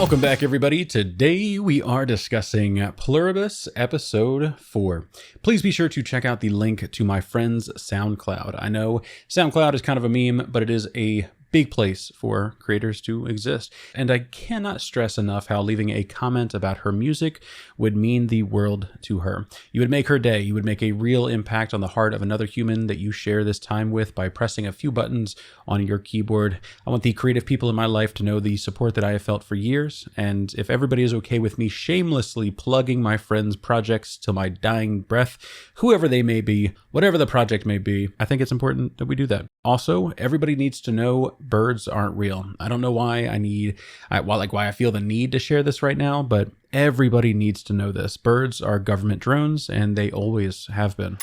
Welcome back, everybody. Today we are discussing Pluribus Episode 4. Please be sure to check out the link to my friend's Soundcloud. I know Soundcloud is kind of a meme, but it is a big place for creators to exist. And I cannot stress enough how leaving a comment about her music would mean the world to her. You would make her day. You would make a real impact on the heart of another human that you share this time with by pressing a few buttons on your keyboard. I want the creative people in my life to know the support that I have felt for years. And if everybody is okay with me shamelessly plugging my friends' projects till my dying breath, whoever they may be, whatever the project may be, I think it's important that we do that. Also, everybody needs to know birds aren't real. I don't know why why I feel the need to share this right now, but everybody needs to know this. Birds are government drones, and they always have been.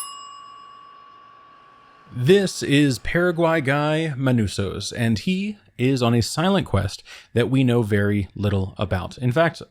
This is Paraguay guy Manusos, and he is on a silent quest that we know very little about. In fact,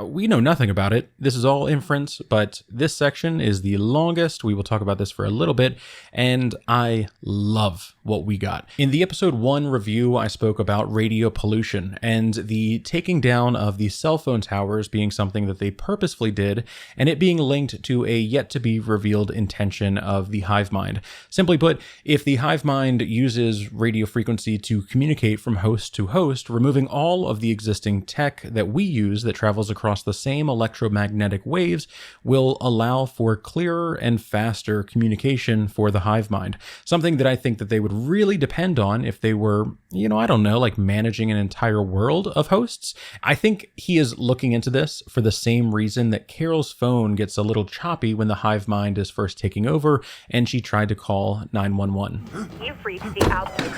we know nothing about it. This is all inference, but this section is the longest. We will talk about this for a little bit, and I love what we got. In the episode 1 review, I spoke about radio pollution and the taking down of the cell phone towers being something that they purposefully did, and it being linked to a yet-to-be-revealed intention of the hive mind. Simply put, if the hive mind uses radio frequency to communicate from host to host, removing all of the existing tech that we use that travels across the same electromagnetic waves will allow for clearer and faster communication for the hive mind. Something that I think that they would really depend on if they were, like managing an entire world of hosts. I think he is looking into this for the same reason that Carol's phone gets a little choppy when the hive mind is first taking over and she tried to call 911. You've reached the altitude.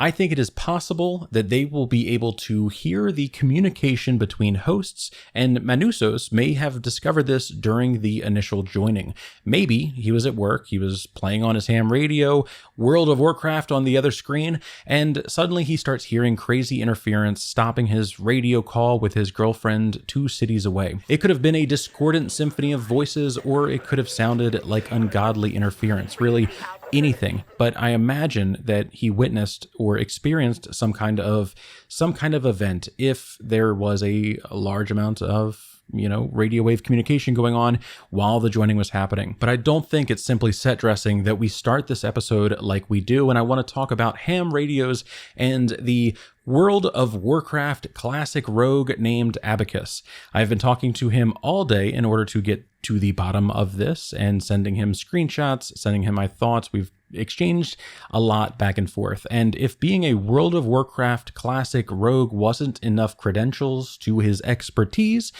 I think it is possible that they will be able to hear the communication between hosts, and Manusos may have discovered this during the initial joining. Maybe he was at work, he was playing on his ham radio, World of Warcraft on the other screen, and suddenly he starts hearing crazy interference stopping his radio call with his girlfriend 2 cities away. It could have been a discordant symphony of voices, or it could have sounded like ungodly interference. Really, anything. But I imagine that he witnessed or experienced some kind of event if there was a large amount of radio wave communication going on while the joining was happening. But I don't think it's simply set dressing that we start this episode like we do, and I want to talk about ham radios and the World of Warcraft classic rogue named Abacus. I've been talking to him all day in order to get to the bottom of this and sending him screenshots, sending him my thoughts. We've exchanged a lot back and forth. And if being a World of Warcraft classic rogue wasn't enough credentials to his expertise,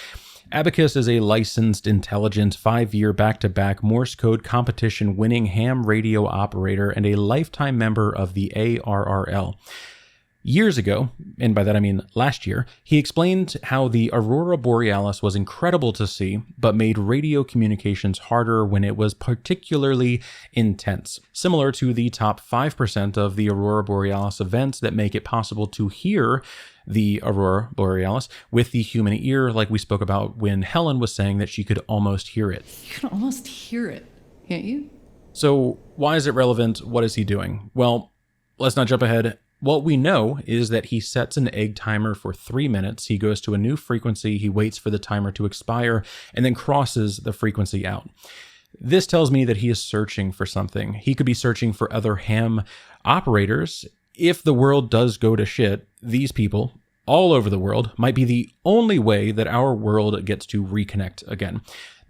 Abacus is a licensed, intelligent, 5-year back-to-back Morse code competition winning ham radio operator and a lifetime member of the ARRL. Years ago, and by that I mean last year, he explained how the Aurora Borealis was incredible to see, but made radio communications harder when it was particularly intense. Similar to the top 5% of the Aurora Borealis events that make it possible to hear the Aurora Borealis with the human ear, like we spoke about when Helen was saying that she could almost hear it. You can almost hear it, can't you? So why is it relevant? What is he doing? Well, let's not jump ahead. What we know is that he sets an egg timer for 3 minutes. He goes to a new frequency. He waits for the timer to expire and then crosses the frequency out. This tells me that he is searching for something. He could be searching for other ham operators. If the world does go to shit, these people all over the world might be the only way that our world gets to reconnect again.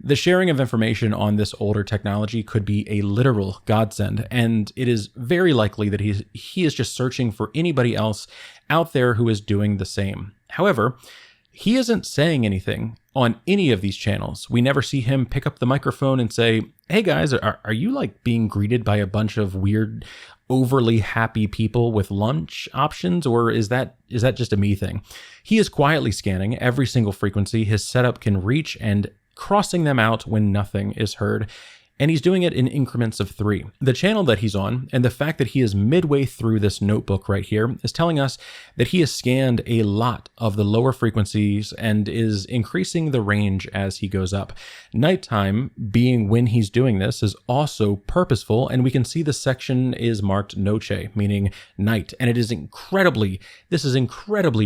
The sharing of information on this older technology could be a literal godsend, and it is very likely that he is just searching for anybody else out there who is doing the same. However, he isn't saying anything on any of these channels. We never see him pick up the microphone and say, "Hey guys, are you like being greeted by a bunch of weird, overly happy people with lunch options, or is that just a me thing?" He is quietly scanning every single frequency his setup can reach and crossing them out when nothing is heard. and he's doing it in increments of 3. The channel that he's on, and the fact that he is midway through this notebook right here, is telling us that he has scanned a lot of the lower frequencies and is increasing the range as he goes up. Nighttime, being when he's doing this, is also purposeful, and we can see the section is marked Noche, meaning night, and it is incredibly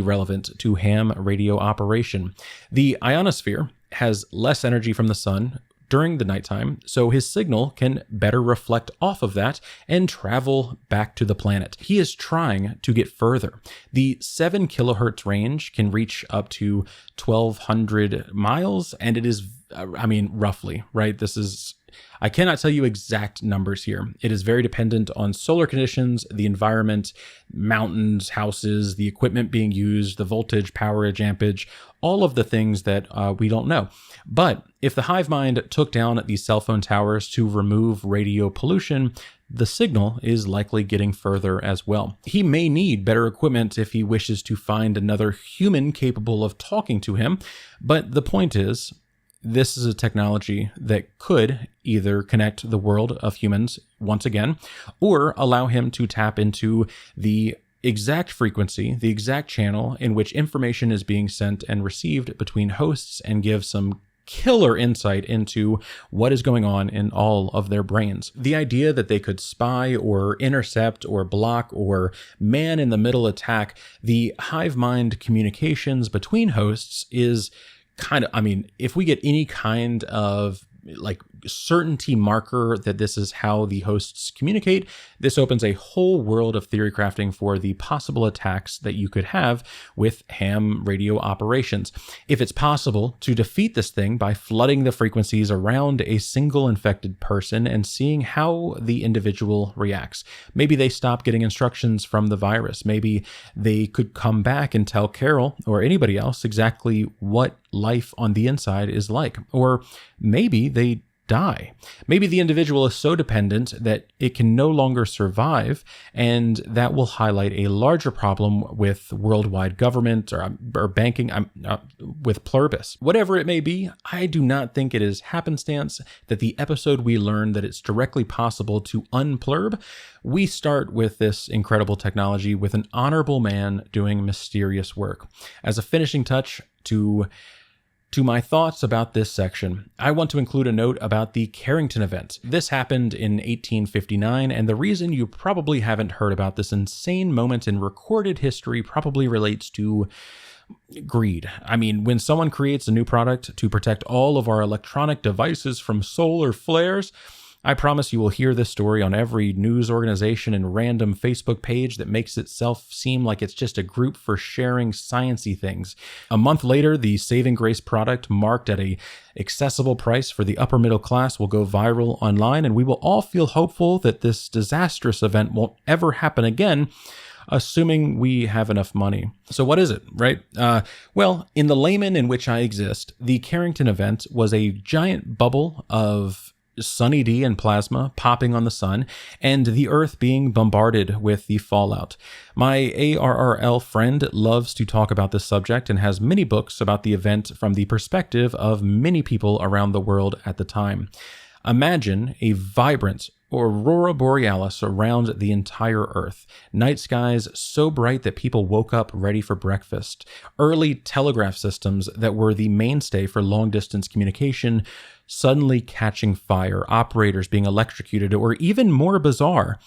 relevant to ham radio operation. The ionosphere has less energy from the sun during the nighttime, so his signal can better reflect off of that and travel back to the planet. He is trying to get further. The 7 kilohertz range can reach up to 1,200 miles, and it is, roughly, right? I cannot tell you exact numbers here. It is very dependent on solar conditions, the environment, mountains, houses, the equipment being used, the voltage, powerage, ampage, all of the things that we don't know. But if the hive mind took down these cell phone towers to remove radio pollution, the signal is likely getting further as well. He may need better equipment if he wishes to find another human capable of talking to him, but the point is, this is a technology that could either connect the world of humans once again, or allow him to tap into the exact frequency, the exact channel in which information is being sent and received between hosts, and give some killer insight into what is going on in all of their brains. The idea that they could spy or intercept or block or man-in-the-middle attack the hive mind communications between hosts is kind of, if we get any kind of certainty marker that this is how the hosts communicate, this opens a whole world of theory crafting for the possible attacks that you could have with ham radio operations. If it's possible to defeat this thing by flooding the frequencies around a single infected person and seeing how the individual reacts. Maybe they stop getting instructions from the virus. Maybe they could come back and tell Carol or anybody else exactly what life on the inside is like. Or maybe they die. Maybe the individual is so dependent that it can no longer survive, and that will highlight a larger problem with worldwide government or banking, with Pluribus. Whatever it may be, I do not think it is happenstance that the episode we learned that it's directly possible to unplurb. We start with this incredible technology with an honorable man doing mysterious work. As a finishing touch to my thoughts about this section, I want to include a note about the Carrington event. This happened in 1859, and the reason you probably haven't heard about this insane moment in recorded history probably relates to greed. When someone creates a new product to protect all of our electronic devices from solar flares, I promise you will hear this story on every news organization and random Facebook page that makes itself seem like it's just a group for sharing sciencey things. A month later, the saving grace product marked at a accessible price for the upper middle class will go viral online, and we will all feel hopeful that this disastrous event won't ever happen again, assuming we have enough money. So what is it, right? Well, in the layman in which I exist, the Carrington event was a giant bubble of Sunny D and plasma popping on the sun, and the Earth being bombarded with the fallout. My ARRL friend loves to talk about this subject and has many books about the event from the perspective of many people around the world at the time. Imagine a vibrant aurora borealis around the entire Earth. Night skies so bright that people woke up ready for breakfast. Early telegraph systems that were the mainstay for long-distance communication suddenly catching fire, operators being electrocuted, or even more bizarre,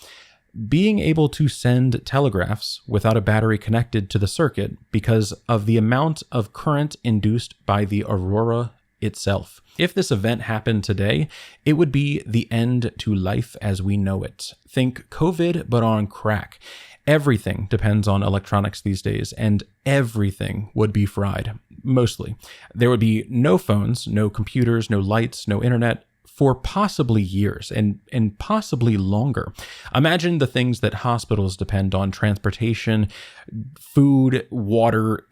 being able to send telegraphs without a battery connected to the circuit because of the amount of current induced by the aurora itself. If this event happened today, it would be the end to life as we know it. Think COVID, but on crack. Everything depends on electronics these days, and everything would be fried, mostly. There would be no phones, no computers, no lights, no internet, for possibly years and possibly longer. Imagine the things that hospitals depend on: transportation, food, water.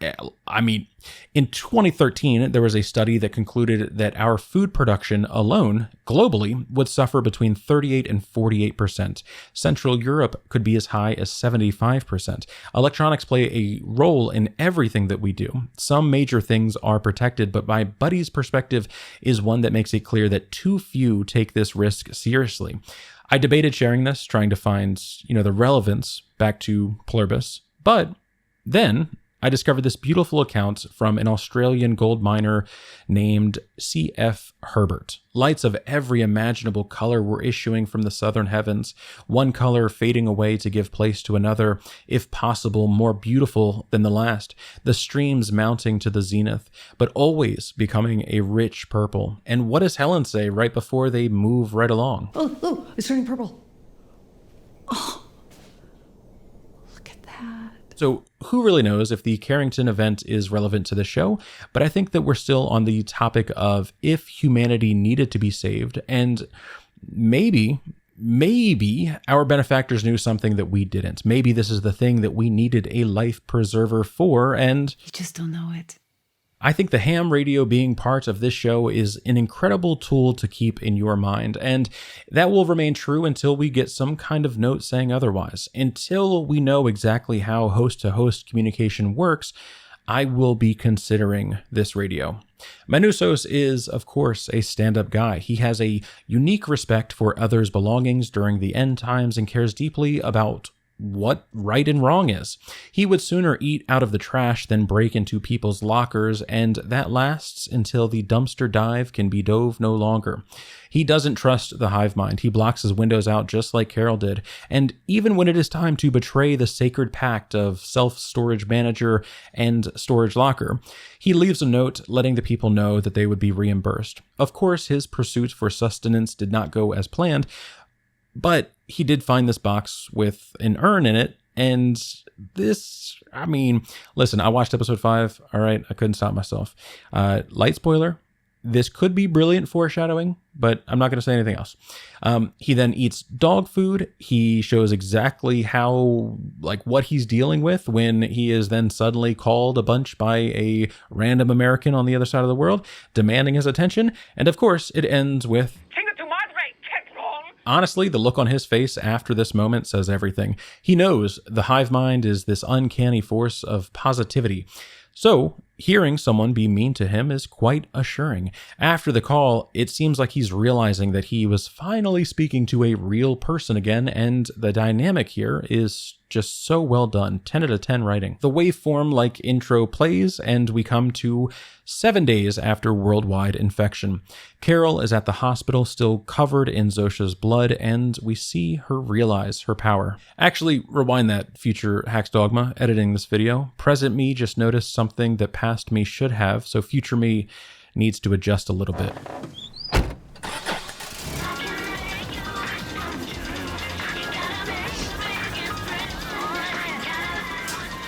In 2013, there was a study that concluded that our food production alone, globally, would suffer between 38 and 48%. Central Europe could be as high as 75%. Electronics play a role in everything that we do. Some major things are protected, but my buddy's perspective is one that makes it clear that too few take this risk seriously. I debated sharing this, trying to find, the relevance back to Pluribus, but then I discovered this beautiful account from an Australian gold miner named C.F. Herbert. Lights of every imaginable color were issuing from the southern heavens, one color fading away to give place to another, if possible more beautiful than the last, the streams mounting to the zenith, but always becoming a rich purple. And what does Helen say right before they move right along? Oh, it's turning purple. Oh, look at that. So who really knows if the Carrington event is relevant to the show, but I think that we're still on the topic of if humanity needed to be saved, and maybe our benefactors knew something that we didn't. Maybe this is the thing that we needed a life preserver for, and You just don't know it. I think the ham radio being part of this show is an incredible tool to keep in your mind, and that will remain true until we get some kind of note saying otherwise. Until we know exactly how host-to-host communication works, I will be considering this radio. Manusos is, of course, a stand-up guy. He has a unique respect for others' belongings during the end times and cares deeply about what right and wrong is. He would sooner eat out of the trash than break into people's lockers, and that lasts until the dumpster dive can be dove no longer. He doesn't trust the hive mind. He blocks his windows out just like Carol did, and even when it is time to betray the sacred pact of self-storage manager and storage locker, he leaves a note letting the people know that they would be reimbursed. Of course, his pursuit for sustenance did not go as planned, but he did find this box with an urn in it, and this, listen, I watched episode 5, all right, I couldn't stop myself. Light spoiler, this could be brilliant foreshadowing, but I'm not going to say anything else. He then eats dog food. He shows exactly how, what he's dealing with when he is then suddenly called a bunch by a random American on the other side of the world, demanding his attention, and of course, it ends with, honestly, the look on his face after this moment says everything. He knows the hive mind is this uncanny force of positivity. So, hearing someone be mean to him is quite assuring. After the call, it seems like he's realizing that he was finally speaking to a real person again, and the dynamic here is just so well done. 10 out of 10 writing. The waveform-like intro plays, and we come to 7 days after worldwide infection. Carol is at the hospital, still covered in Zosia's blood, and we see her realize her power. Actually, rewind that, future Hacks Dogma, editing this video. Present me just noticed something that past me should have, so future me needs to adjust a little bit.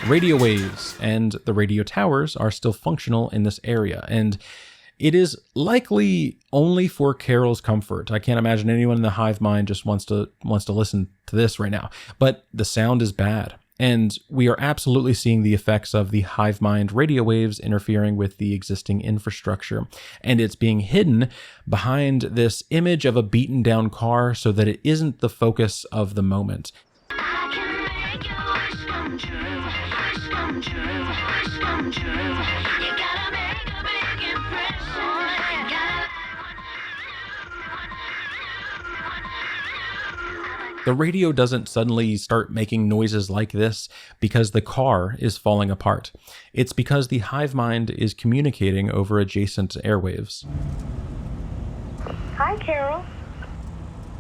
Radio waves and the radio towers are still functional in this area, and it is likely only for Carol's comfort. I can't imagine anyone in the hive mind just wants to listen to this right now, but the sound is bad. And we are absolutely seeing the effects of the hive mind radio waves interfering with the existing infrastructure. And it's being hidden behind this image of a beaten down car so that it isn't the focus of the moment. The radio doesn't suddenly start making noises like this because the car is falling apart. It's because the hive mind is communicating over adjacent airwaves. Hi, Carol.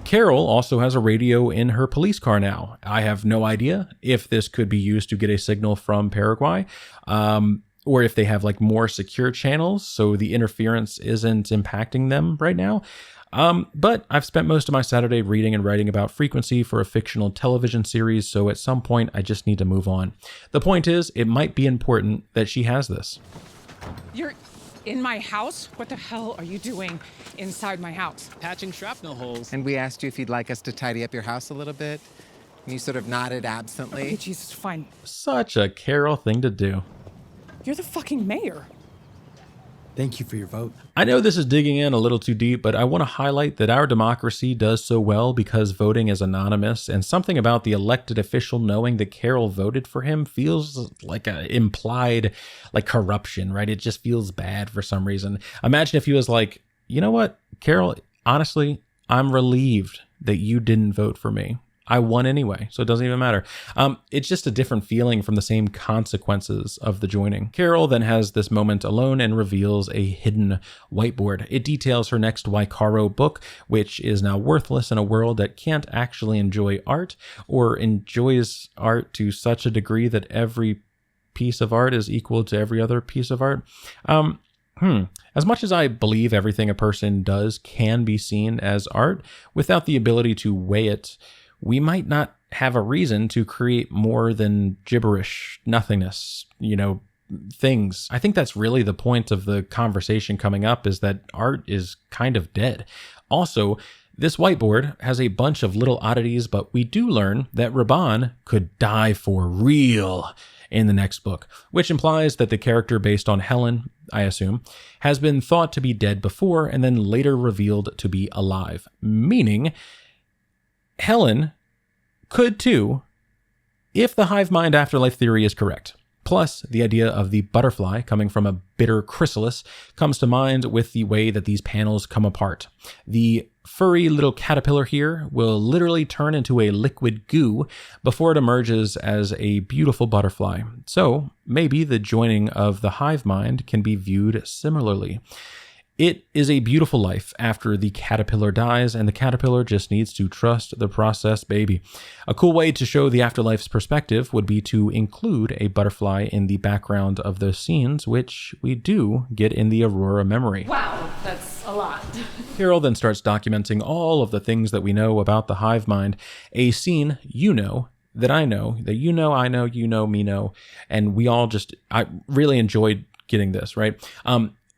Carol also has a radio in her police car now. I have no idea if this could be used to get a signal from Paraguay, or if they have more secure channels so the interference isn't impacting them right now. But I've spent most of my Saturday reading and writing about frequency for a fictional television series, so at some point I just need to move on. The point is, it might be important that she has this. You're in my house? What the hell are you doing inside my house? Patching shrapnel holes. And we asked you if you'd like us to tidy up your house a little bit. And you sort of nodded absently. Okay, Jesus, fine. Such a Carol thing to do. You're the fucking mayor. Thank you for your vote. I know this is digging in a little too deep, but I want to highlight that our democracy does so well because voting is anonymous, and something about the elected official knowing that Carol voted for him feels like a implied corruption, right? It just feels bad for some reason. Imagine if he was like, you know what, Carol, honestly, I'm relieved that you didn't vote for me. I won anyway, so it doesn't even matter. It's just a different feeling from the same consequences of the joining. Carol then has this moment alone and reveals a hidden whiteboard. It details her next Waikaro book, which is now worthless in a world that can't actually enjoy art, or enjoys art to such a degree that every piece of art is equal to every other piece of art. As much as I believe everything a person does can be seen as art, without the ability to weigh it, we might not have a reason to create more than gibberish, nothingness, things. I think that's really the point of the conversation coming up, is that art is kind of dead. Also, this whiteboard has a bunch of little oddities, but we do learn that Raban could die for real in the next book, which implies that the character based on Helen, I assume, has been thought to be dead before and then later revealed to be alive, meaning Helen could too, if the hive mind afterlife theory is correct. Plus, the idea of the butterfly coming from a bitter chrysalis comes to mind with the way that these panels come apart. The furry little caterpillar here will literally turn into a liquid goo before it emerges as a beautiful butterfly. So maybe the joining of the hive mind can be viewed similarly. It is a beautiful life after the caterpillar dies, and the caterpillar just needs to trust the process, baby. A cool way to show the afterlife's perspective would be to include a butterfly in the background of those scenes, which we do get in the Aurora memory. Wow, that's a lot. Carol then starts documenting all of the things that we know about the hive mind, a scene that I know, that I know, me know, and we all I really enjoyed getting this, right?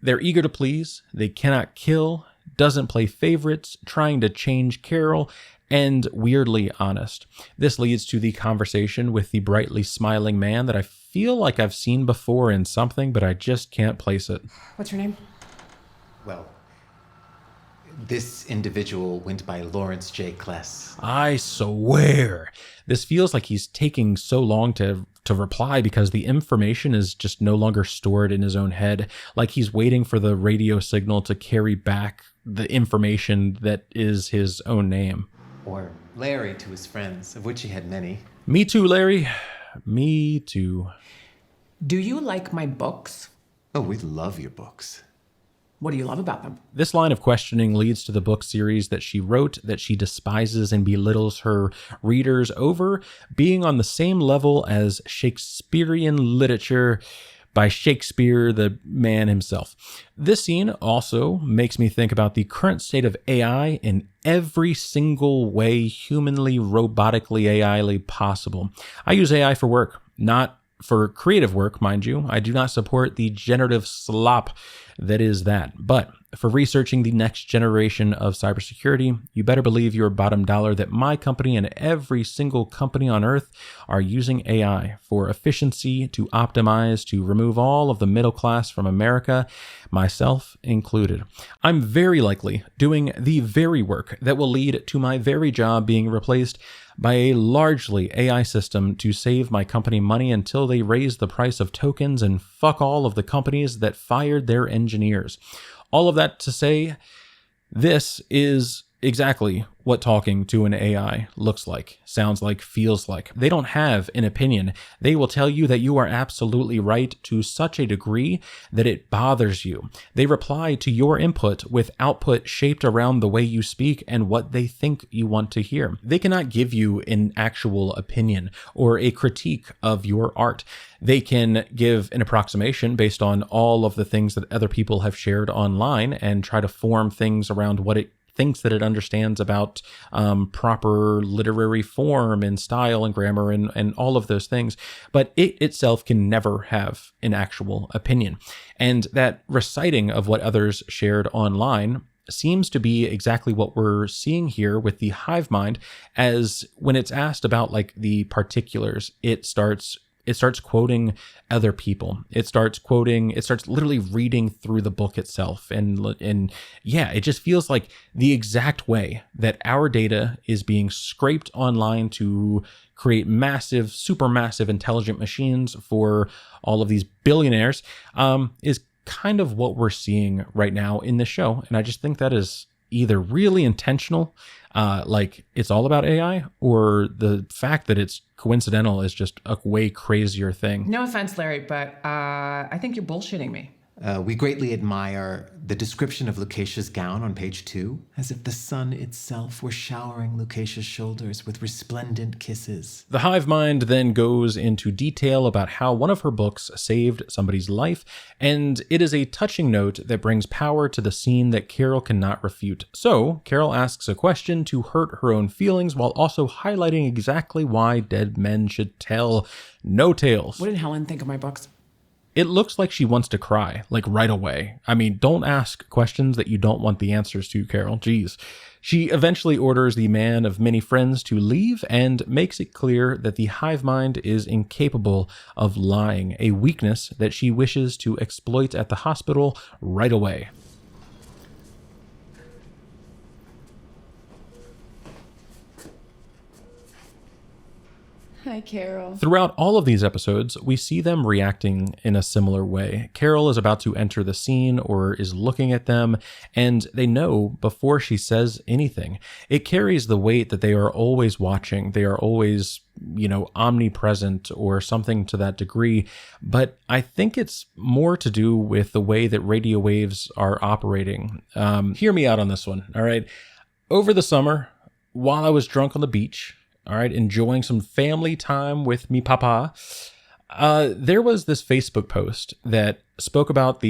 They're eager to please, they cannot kill, doesn't play favorites, trying to change Carol, and weirdly honest. This leads to the conversation with the brightly smiling man that I feel like I've seen before in something, but I just can't place it. What's your name? Well, this individual went by Lawrence J. Kless. I swear, this feels like he's taking so long to reply because the information is just no longer stored in his own head, like he's waiting for the radio signal to carry back the information that is his own name. Or Larry to his friends, of which he had many. Me too, Larry. Me too. Do you like my books? Oh, we love your books. What do you love about them? This line of questioning leads to the book series that she wrote, that she despises and belittles her readers over, being on the same level as Shakespearean literature by Shakespeare, the man himself. This scene also makes me think about the current state of AI in every single way humanly, robotically, AI-ly possible. I use AI for work, not for creative work, mind you. I do not support the generative slop that is that. But for researching the next generation of cybersecurity, you better believe your bottom dollar that my company and every single company on earth are using AI for efficiency, to optimize, to remove all of the middle class from America, myself included. I'm very likely doing the very work that will lead to my very job being replaced by a largely AI system to save my company money until they raise the price of tokens and fuck all of the companies that fired their engineers. All of that to say, this is exactly what talking to an AI looks like, sounds like, feels like. They don't have an opinion. They will tell you that you are absolutely right to such a degree that it bothers you. They reply to your input with output shaped around the way you speak and what they think you want to hear. They cannot give you an actual opinion or a critique of your art. They can give an approximation based on all of the things that other people have shared online and try to form things around what it thinks that it understands about proper literary form and style and grammar and all of those things. But it itself can never have an actual opinion. And that reciting of what others shared online seems to be exactly what we're seeing here with the hive mind, as when it's asked about like the particulars, it starts quoting other people. It starts literally reading through the book itself. And yeah, it just feels like the exact way that our data is being scraped online to create massive, supermassive intelligent machines for all of these billionaires is kind of what we're seeing right now in this show. And I just think that is either really intentional, like it's all about AI, or the fact that it's coincidental is just a way crazier thing. No offense, Larry, but I think you're bullshitting me. We greatly admire the description of Lucasia's gown on page 2, as if the sun itself were showering Lucasia's shoulders with resplendent kisses. The hive mind then goes into detail about how one of her books saved somebody's life, and it is a touching note that brings power to the scene that Carol cannot refute. So, Carol asks a question to hurt her own feelings while also highlighting exactly why dead men should tell no tales. What did Helen think of my books? It looks like she wants to cry, like right away. I mean, don't ask questions that you don't want the answers to, Carol. Jeez. She eventually orders the man of many friends to leave and makes it clear that the hive mind is incapable of lying, a weakness that she wishes to exploit at the hospital right away. Hi, Carol. Throughout all of these episodes, we see them reacting in a similar way. Carol is about to enter the scene or is looking at them, and they know before she says anything. It carries the weight that they are always watching. They are always, omnipresent or something to that degree. But I think it's more to do with the way that radio waves are operating. Hear me out on this one, all right? Over the summer, while I was drunk on the beach, all right, enjoying some family time with me papa, there was this Facebook post that spoke about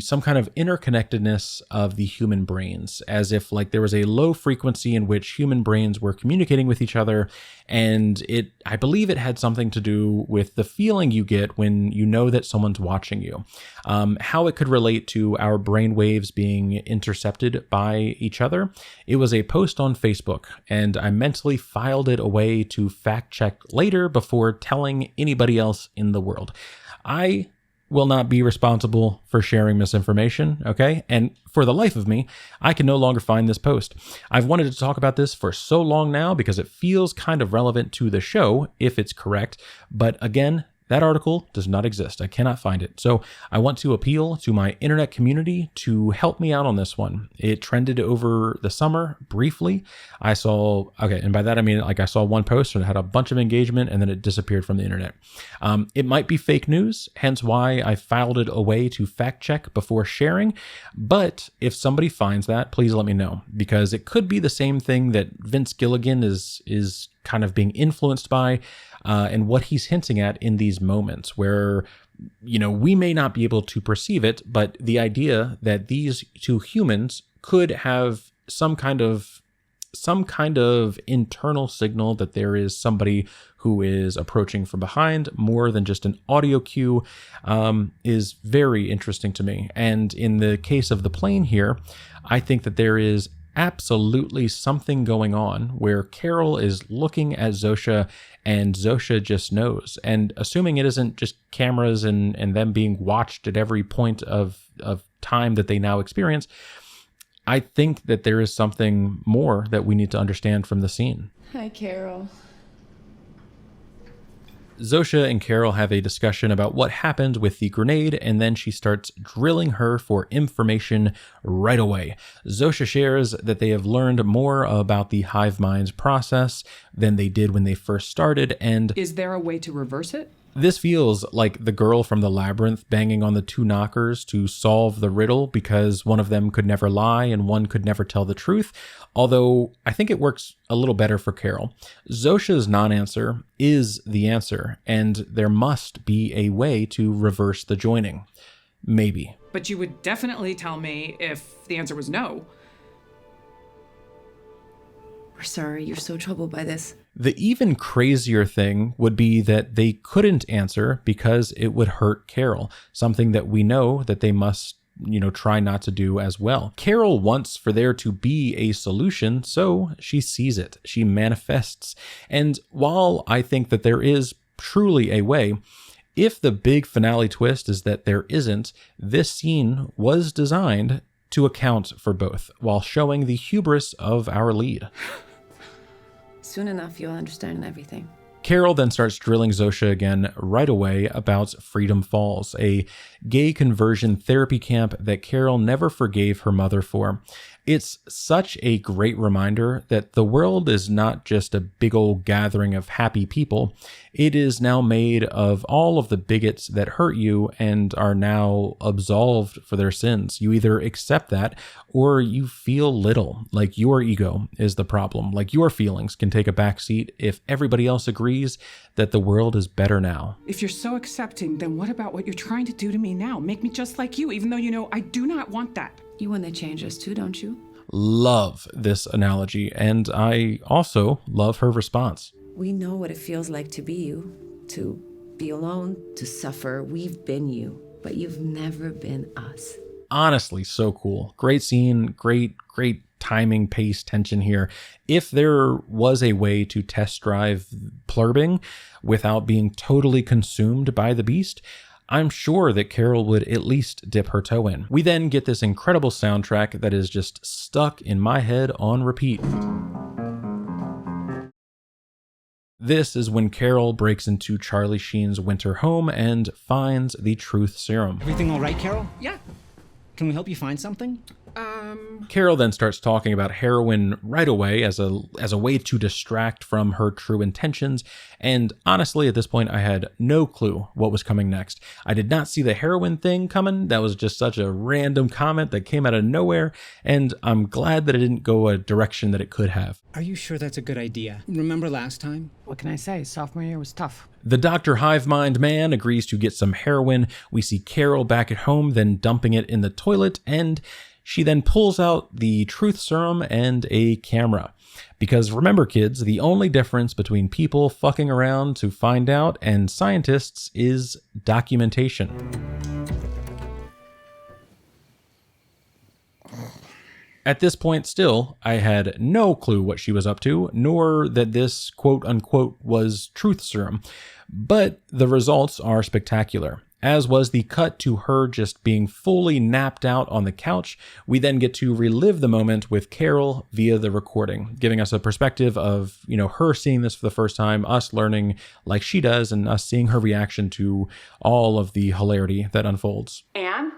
some kind of interconnectedness of the human brains, as if like there was a low frequency in which human brains were communicating with each other. And I believe it had something to do with the feeling you get when you know that someone's watching you, how it could relate to our brain waves being intercepted by each other. It was a post on Facebook, and I mentally filed it away to fact check later before telling anybody else in the world. I will not be responsible for sharing misinformation, okay? And for the life of me, I can no longer find this post. I've wanted to talk about this for so long now because it feels kind of relevant to the show, if it's correct. But again, that article does not exist. I cannot find it. So I want to appeal to my internet community to help me out on this one. It trended over the summer briefly. And by that I mean like I saw one post and it had a bunch of engagement and then it disappeared from the internet. It might be fake news, hence why I filed it away to fact check before sharing. But if somebody finds that, please let me know, because it could be the same thing that Vince Gilligan is kind of being influenced by, and what he's hinting at in these moments where, we may not be able to perceive it, but the idea that these two humans could have some kind of internal signal that there is somebody who is approaching from behind more than just an audio cue, is very interesting to me. And in the case of the plane here, I think that there is absolutely something going on where Carol is looking at Zosia and Zosia just knows. And assuming it isn't just cameras and them being watched at every point of time that they now experience, I think that there is something more that we need to understand from the scene. Hi, Carol. Zosia and Carol have a discussion about what happened with the grenade, and then she starts drilling her for information right away. Zosia shares that they have learned more about the hive mind's process than they did when they first started, and Is there a way to reverse it? this feels like the girl from the labyrinth banging on the two knockers to solve the riddle because one of them could never lie and one could never tell the truth, although I think it works a little better for Carol. Zosia's non-answer is the answer, and there must be a way to reverse the joining. Maybe. But you would definitely tell me if the answer was no. We're sorry you're so troubled by this. The even crazier thing would be that they couldn't answer because it would hurt Carol, something that we know that they must, try not to do as well. Carol wants for there to be a solution, so she sees it, she manifests. And while I think that there is truly a way, if the big finale twist is that there isn't, this scene was designed to account for both, while showing the hubris of our lead. Soon enough, you'll understand everything. Carol then starts drilling Zosia again right away about Freedom Falls, a gay conversion therapy camp that Carol never forgave her mother for. It's such a great reminder that the world is not just a big old gathering of happy people. It is now made of all of the bigots that hurt you and are now absolved for their sins. You either accept that or you feel little, like your ego is the problem, like your feelings can take a backseat if everybody else agrees that the world is better now. If you're so accepting, then what about what you're trying to do to me now? Make me just like you, even though you know I do not want that. You want to change us too, don't you? Love this analogy, and I also love her response. We know what it feels like to be you, to be alone, to suffer. We've been you, but you've never been us. Honestly, so cool. Great scene, great timing, pace, tension here. If there was a way to test drive plurbing without being totally consumed by the beast, I'm sure that Carol would at least dip her toe in. We then get this incredible soundtrack that is just stuck in my head on repeat. This is when Carol breaks into Charlie Sheen's winter home and finds the truth serum. Everything all right, Carol? Yeah. Can we help you find something? Carol then starts talking about heroin right away as a way to distract from her true intentions, and honestly at this point I had no clue what was coming next. I did not see the heroin thing coming. That was just such a random comment that came out of nowhere, and I'm glad that it didn't go a direction that it could have. Are you sure that's a good idea? Remember last time? What can I say? Sophomore year was tough. The Dr. Hive Mind man agrees to get some heroin. We see Carol back at home, then dumping it in the toilet, and she then pulls out the truth serum and a camera. Because remember, kids, the only difference between people fucking around to find out and scientists is documentation. At this point still, I had no clue what she was up to, nor that this quote-unquote was truth serum. But the results are spectacular. As was the cut to her just being fully napped out on the couch, we then get to relive the moment with Carol via the recording, giving us a perspective of, her seeing this for the first time, us learning like she does, and us seeing her reaction to all of the hilarity that unfolds. And?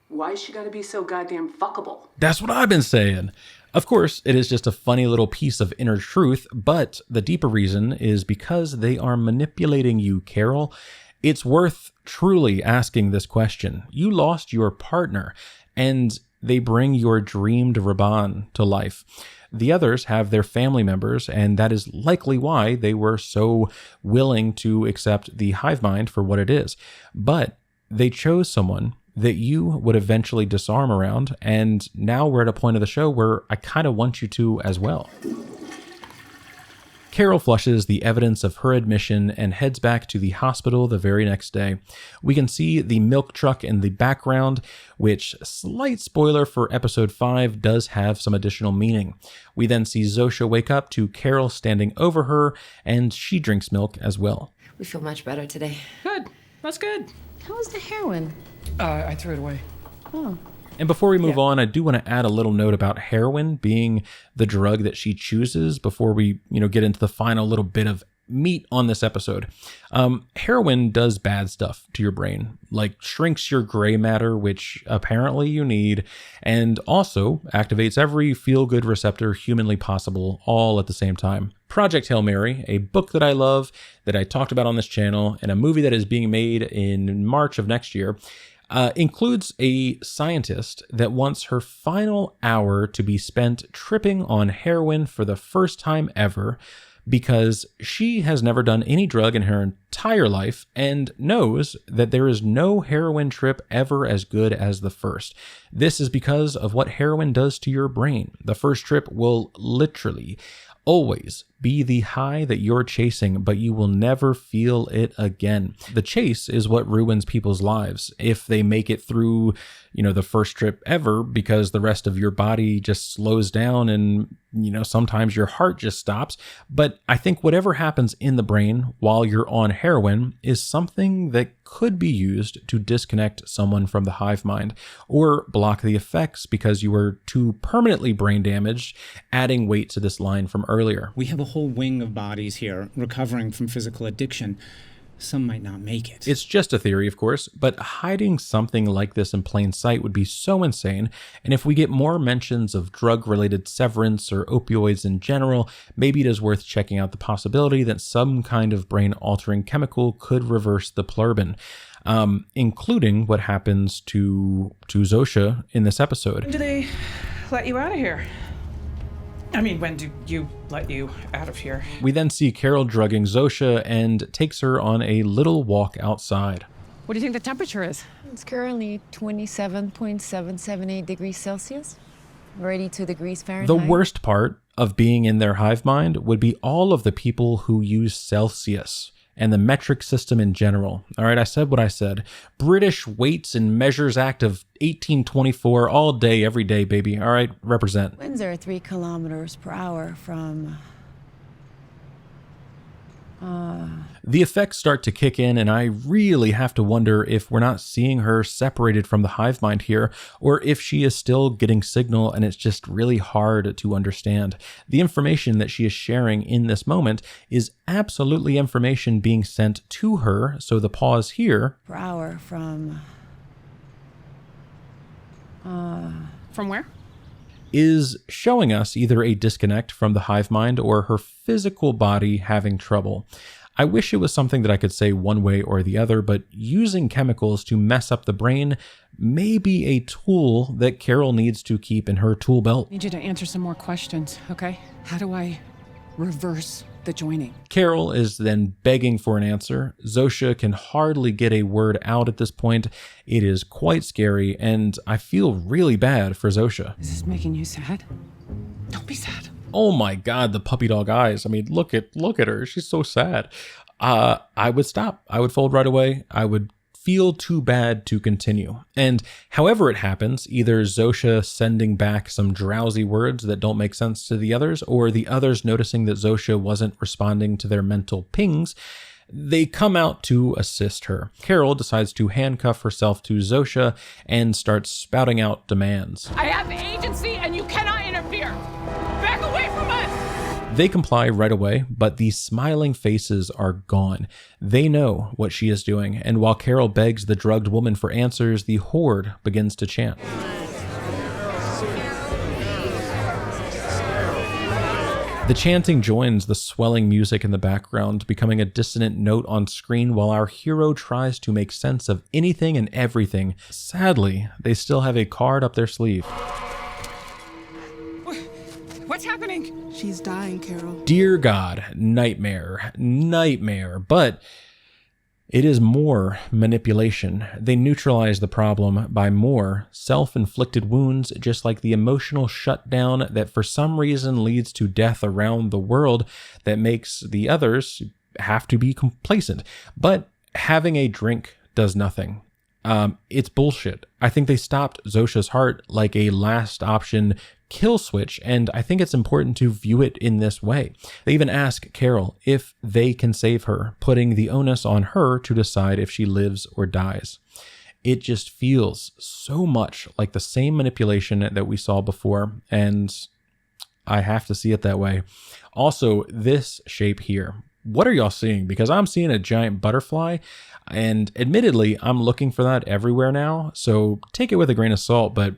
Why is she gotta be so goddamn fuckable? That's what I've been saying. Of course, it is just a funny little piece of inner truth, but the deeper reason is because they are manipulating you, Carol. It's worth truly asking this question. You lost your partner, and they bring your dreamed Raban to life. The others have their family members, and that is likely why they were so willing to accept the hive mind for what it is. But they chose someone that you would eventually disarm around, and now we're at a point of the show where I kind of want you to as well. Carol flushes the evidence of her admission and heads back to the hospital the very next day. We can see the milk truck in the background, which, slight spoiler for episode 5, does have some additional meaning. We then see Zosia wake up to Carol standing over her, and she drinks milk as well. We feel much better today. Good. That's good. How was the heroin? I threw it away. Oh. And before we move on, I do want to add a little note about heroin being the drug that she chooses before we, get into the final little bit of meat on this episode. Heroin does bad stuff to your brain, like shrinks your gray matter, which apparently you need, and also activates every feel-good receptor humanly possible all at the same time. Project Hail Mary, a book that I love, that I talked about on this channel, and a movie that is being made in March of next year, includes a scientist that wants her final hour to be spent tripping on heroin for the first time ever, because she has never done any drug in her entire life and knows that there is no heroin trip ever as good as the first. This is because of what heroin does to your brain. The first trip will literally always be the high that you're chasing, but you will never feel it again. The chase is what ruins people's lives if they make it through, the first trip ever, because the rest of your body just slows down and, sometimes your heart just stops. But I think whatever happens in the brain while you're on heroin is something that could be used to disconnect someone from the hive mind or block the effects because you were too permanently brain damaged, adding weight to this line from earlier. We have a whole wing of bodies here recovering from physical addiction. Some might not make it. It's just a theory, of course, but hiding something like this in plain sight would be so insane, and if we get more mentions of drug-related severance or opioids in general, maybe it is worth checking out the possibility that some kind of brain-altering chemical could reverse the Pluribus, including what happens to Zosia in this episode. When do they let you out of here? I mean, when do you let you out of here? We then see Carol drugging Zosia and takes her on a little walk outside. What do you think the temperature is? It's currently 27.778 degrees Celsius, 82 degrees Fahrenheit. The worst part of being in their hive mind would be all of the people who use Celsius and the metric system in general. All right, I said what I said. British Weights and Measures Act of 1824, all day, every day, baby. All right, represent. Winds are 3 kilometers per hour from... The effects start to kick in, and I really have to wonder if we're not seeing her separated from the hive mind here, or if she is still getting signal and it's just really hard to understand. The information that she is sharing in this moment is absolutely information being sent to her, so the pause here... per hour from... From where? is showing us either a disconnect from the hive mind or her physical body having trouble. I wish it was something that I could say one way or the other, but using chemicals to mess up the brain may be a tool that Carol needs to keep in her tool belt. I need you to answer some more questions, okay? How do I reverse the joining? Carol is then begging for an answer. Zosia can hardly get a word out at this point. It is quite scary, and I feel really bad for Zosia. Is this making you sad? Don't be sad. Oh my God, the puppy dog eyes. I mean, look at her. She's so sad. I would stop. I would fold right away. I would feel too bad to continue. And however it happens, either Zosia sending back some drowsy words that don't make sense to the others, or the others noticing that Zosia wasn't responding to their mental pings, they come out to assist her. Carol decides to handcuff herself to Zosia and starts spouting out demands. I have agency and you cannot interfere. Back away from us! They comply right away, but the smiling faces are gone. They know what she is doing, and while Carol begs the drugged woman for answers, the horde begins to chant. The chanting joins the swelling music in the background, becoming a dissonant note on screen while our hero tries to make sense of anything and everything. Sadly, they still have a card up their sleeve. What's happening? She's dying, Carol. Dear God, nightmare, nightmare. But it is more manipulation. They neutralize the problem by more self-inflicted wounds, just like the emotional shutdown that for some reason leads to death around the world that makes the others have to be complacent. But having a drink does nothing. It's bullshit. I think they stopped Zosia's heart like a last option kill switch, and I think it's important to view it in this way. They even ask Carol if they can save her, putting the onus on her to decide if she lives or dies. It just feels so much like the same manipulation that we saw before, and I have to see it that way. Also, this shape here. What are y'all seeing? Because I'm seeing a giant butterfly, and admittedly, I'm looking for that everywhere now, so take it with a grain of salt, but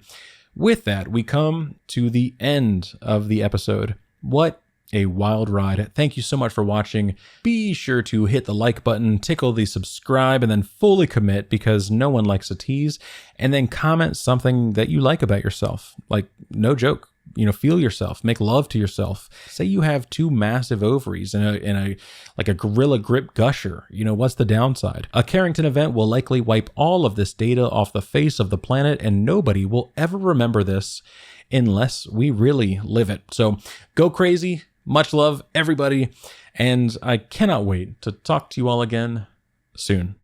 with that, we come to the end of the episode. What a wild ride. Thank you so much for watching. Be sure to hit the like button, tickle the subscribe, and then fully commit because no one likes a tease. And then comment something that you like about yourself. Like, no joke. Feel yourself, make love to yourself. Say you have 2 massive ovaries and a gorilla grip gusher. What's the downside? A Carrington event will likely wipe all of this data off the face of the planet, and nobody will ever remember this unless we really live it. So go crazy. Much love, everybody. And I cannot wait to talk to you all again soon.